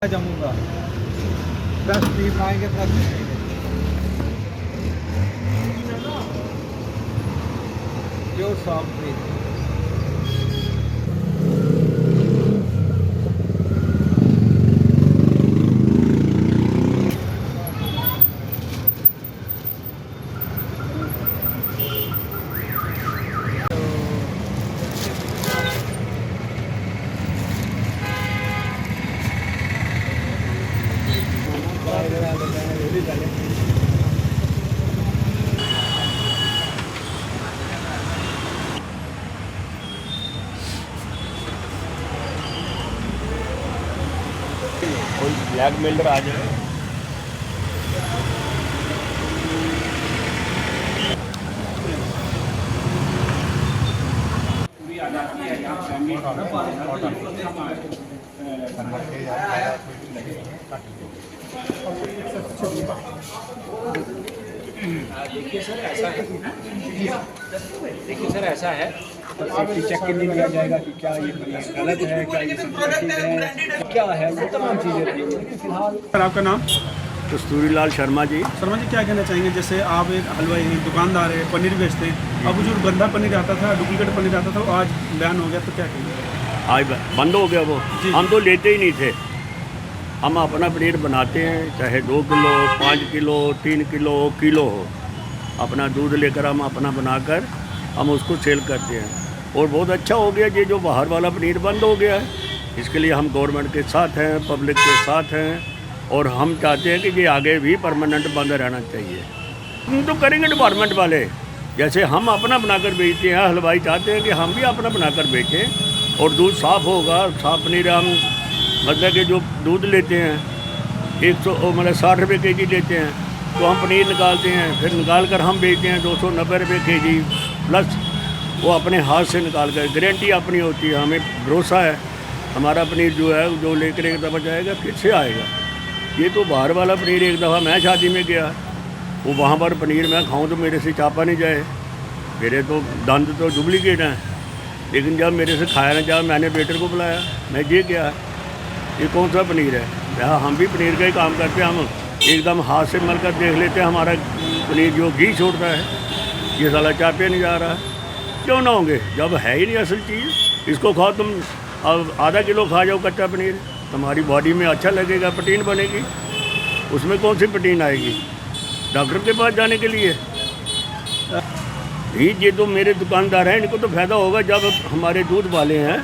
जमूंगा fresh piece आएंगे fresh pure soft piece. कोई black मेल्डर आ जाए देखिए सर ऐसा है देखिए सर ऐसा है सेफ्टी चेक के लिए लिया जाएगा कि क्या ये गलत है, क्या ये सिंथेटिक है, क्या है, वो तमाम चीज़ें रहेंगी। फिलहाल सर आपका नाम? कस्तूरी लाल शर्मा जी। शर्मा जी, क्या कहना चाहेंगे? जैसे आप एक हलवाई हैं, दुकानदार है, पनीर बेचते हैं, अब जो गंदा पनीर आता था, डुप्लीकेट पनीर आता था, वो आज बैन हो गया, तो क्या कहेंगे? आज बंद हो गया वो। हम तो लेते ही नहीं थे। हम अपना पनीर बनाते हैं, चाहे 2 किलो 5 किलो 3 किलो किलो हो, अपना दूध लेकर हम अपना बनाकर हम उसको सेल करते हैं। और बहुत अच्छा हो गया ये जो बाहर वाला पनीर बंद हो गया है। इसके लिए हम गवर्नमेंट के साथ हैं, पब्लिक के साथ हैं, और हम चाहते हैं कि ये आगे भी परमानेंट बंद रहना चाहिए। हम तो करेंगे डिपार्टमेंट वाले, जैसे हम अपना बनाकर बेचते हैं, हलवाई चाहते हैं कि हम भी अपना बनाकर बेचें और दूध साफ़ होगा। साफ़ पनीर हम मतलब कि जो दूध लेते हैं 60 रुपये के जी लेते हैं, तो हम पनीर निकालते हैं, फिर निकाल कर हम बेचते हैं 290 रुपये के जी, प्लस वो अपने हाथ से निकाल कर। गारंटी अपनी होती है, हमें भरोसा है हमारा पनीर जो है जो लेकर एक दफ़ा जाएगा फिर से आएगा। ये तो बाहर वाला पनीर, एक दफ़ा मैं शादी में गया, वो वहाँ पर पनीर मैं खाऊं तो मेरे से चापा नहीं जाए, मेरे तो दंद तो डुप्लीकेट हैं। लेकिन जब मेरे से खाया ना जाए, मैंने वेटर को बुलाया, मैं ये क्या ये कौन सा पनीर है? हम भी पनीर का ही काम करते हैं, हम एकदम हाथ से मल कर देख लेते हैं हमारा पनीर जो घी छोड़ता है, ये साला चापे नहीं जा रहा है। क्यों ना होंगे जब है ही नहीं असल चीज़। इसको खाओ तुम, अब आधा किलो खा जाओ कच्चा पनीर, तुम्हारी बॉडी में अच्छा लगेगा, प्रोटीन बनेगी। उसमें कौन सी प्रोटीन आएगी? डॉक्टर के पास जाने के लिए ये तो मेरे दुकानदार हैं, इनको तो फ़ायदा होगा। जब हमारे दूध वाले हैं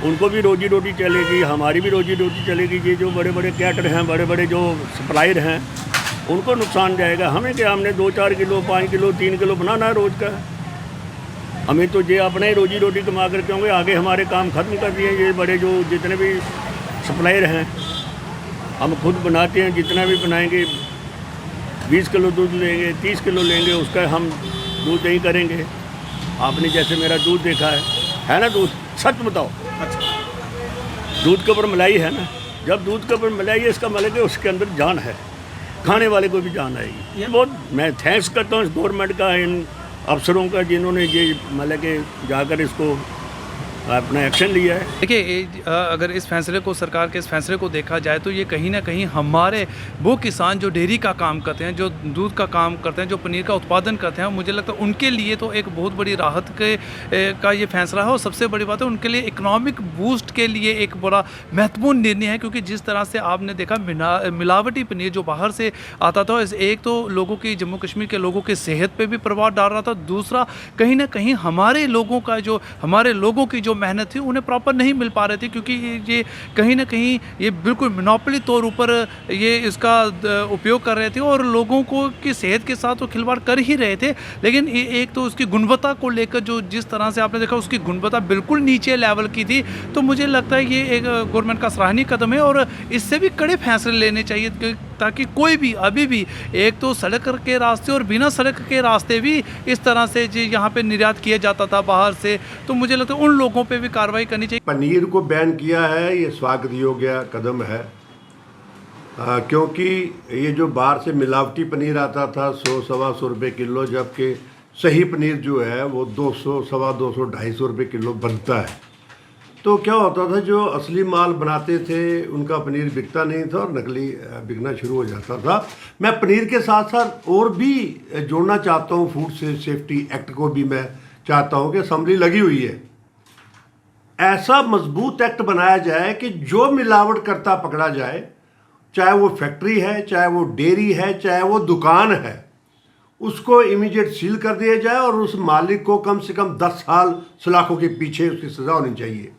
उनको भी रोजी रोटी चलेगी, हमारी भी रोजी रोटी चलेगी। ये जो बड़े बड़े कैटर हैं, बड़े बड़े जो सप्लायर हैं, उनको नुकसान जाएगा। हमें क्या, हमने 2-4 किलो 5 किलो 3 किलो बनाना है रोज़ का। हमें तो ये अपने ही रोजी रोटी कमा करके होंगे, आगे हमारे काम ख़त्म कर दिए। ये बड़े जो जितने भी सप्लायर हैं, हम खुद बनाते हैं, जितना भी बनाएंगे 20 किलो दूध लेंगे 30 किलो लेंगे, उसका हम दूध नहीं करेंगे। आपने जैसे मेरा दूध देखा है ना, दूध सच बताओ, दूध के ऊपर मलाई है ना, जब दूध के ऊपर मलाई है इसका मतलब कि उसके अंदर जान है, खाने वाले को भी जान आएगी। ये बहुत मैं थैंक्स करता हूँ इस गवर्नमेंट का, इन अफसरों का, जिन्होंने ये मतलब कि जाकर इसको अपना एक्शन लिया है। देखिए, अगर इस फैसले को, सरकार के इस फैसले को देखा जाए तो ये कहीं ना कहीं हमारे वो किसान जो डेयरी का काम करते हैं, जो दूध का काम करते हैं, जो पनीर का उत्पादन करते हैं, मुझे लगता है उनके लिए तो एक बहुत बड़ी राहत का ये फैसला है। और सबसे बड़ी बात है, उनके लिए इकोनॉमिक बूस्ट के लिए एक बड़ा महत्वपूर्ण निर्णय है। क्योंकि जिस तरह से आपने देखा मिलावटी पनीर जो बाहर से आता था, एक तो लोगों की, जम्मू कश्मीर के लोगों की सेहत पर भी प्रभाव डाल रहा था, दूसरा कहीं ना कहीं हमारे लोगों की जो मेहनत थी उन्हें प्रॉपर नहीं मिल पा रही थी। क्योंकि ये कहीं ना कहीं ये बिल्कुल मोनोपोली तौर ऊपर ये इसका उपयोग कर रहे थे और लोगों को की सेहत के साथ वो खिलवाड़ कर ही रहे थे। लेकिन एक तो उसकी गुणवत्ता को लेकर जो जिस तरह से आपने देखा, उसकी गुणवत्ता बिल्कुल नीचे लेवल की थी। तो मुझे लगता है ये एक गवर्नमेंट का सराहनीय कदम है और इससे भी कड़े फैसले लेने चाहिए, ताकि कोई भी अभी भी, एक तो सड़क के रास्ते और बिना सड़क के रास्ते भी इस तरह से जो यहाँ पे निर्यात किया जाता था बाहर से, तो मुझे लगता है उन लोगों पे भी कार्रवाई करनी चाहिए। पनीर को बैन किया है, ये स्वागत योग्य कदम है, क्योंकि ये जो बाहर से मिलावटी पनीर आता था 100-125 रुपये किलो, जबकि सही पनीर जो है वो 200, 250, 250 रुपये किलो बनता है। तो क्या होता था, जो असली माल बनाते थे उनका पनीर बिकता नहीं था और नकली बिकना शुरू हो जाता था। मैं पनीर के साथ साथ और भी जोड़ना चाहता हूँ, फूड सेफ्टी एक्ट को भी मैं चाहता हूँ कि असेंबली लगी हुई है, ऐसा मजबूत एक्ट बनाया जाए कि जो मिलावट करता पकड़ा जाए, चाहे वो फैक्ट्री है, चाहे वो डेयरी है, चाहे वो दुकान है, उसको इमीडिएट सील कर दिया जाए और उस मालिक को कम से कम 10 साल सलाखों के पीछे उसकी सज़ा होनी चाहिए।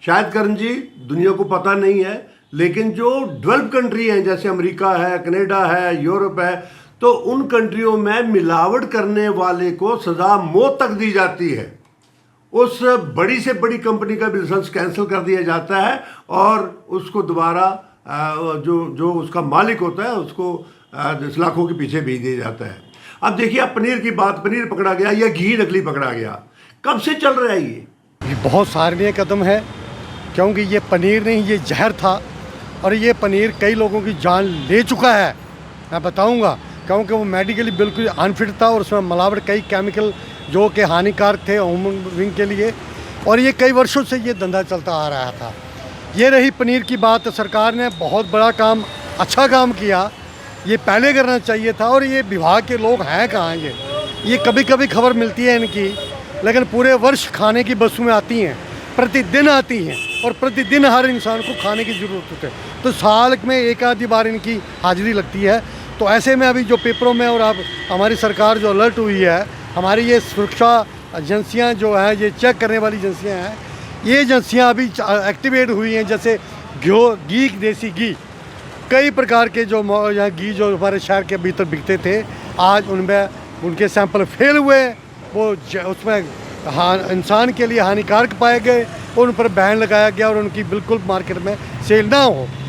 शायद करण जी दुनिया को पता नहीं है, लेकिन जो डेवलप कंट्री हैं जैसे अमेरिका है, कनाडा है, यूरोप है, तो उन कंट्रियों में मिलावट करने वाले को सज़ा मौत तक दी जाती है। उस बड़ी से बड़ी कंपनी का भी लाइसेंस कैंसिल कर दिया जाता है और उसको दोबारा जो उसका मालिक होता है उसको सलाखों के पीछे भेज दिया जाता है। अब देखिए, आप पनीर की बात, पनीर पकड़ा गया या घी नकली पकड़ा गया, कब से चल रहा है ये बहुत सराहनीय कदम है, क्योंकि ये पनीर नहीं, ये जहर था और ये पनीर कई लोगों की जान ले चुका है। मैं बताऊंगा, क्योंकि वो मेडिकली बिल्कुल अनफिट था और उसमें मिलावट कई केमिकल जो कि हानिकारक थे ह्यूमन बीइंग के लिए, और ये कई वर्षों से ये धंधा चलता आ रहा था। ये रही पनीर की बात, सरकार ने बहुत बड़ा काम, अच्छा काम किया, ये पहले करना चाहिए था। और ये विभाग के लोग हैं कहाँ, ये कभी कभी खबर मिलती है इनकी, लेकिन पूरे वर्ष खाने की वस्तुएं आती हैं, प्रतिदिन आती हैं और प्रतिदिन हर इंसान को खाने की ज़रूरत होती है, तो साल में एक आधी बार इनकी हाजिरी लगती है। तो ऐसे में अभी जो पेपरों में और अब हमारी सरकार जो अलर्ट हुई है, हमारी ये सुरक्षा एजेंसियां जो हैं, ये चेक करने वाली एजेंसियां हैं, ये एजेंसियां अभी एक्टिवेट हुई हैं। जैसे घी, देसी घी, कई प्रकार के जो यहाँ घी जो हमारे शहर के भीतर बिकते थे, आज उनमें उनके सैंपल फेल हुए, वो उसमें इंसान के लिए हानिकारक पाए गए, उन पर बैन लगाया गया और उनकी बिल्कुल मार्केट में सेल ना हो।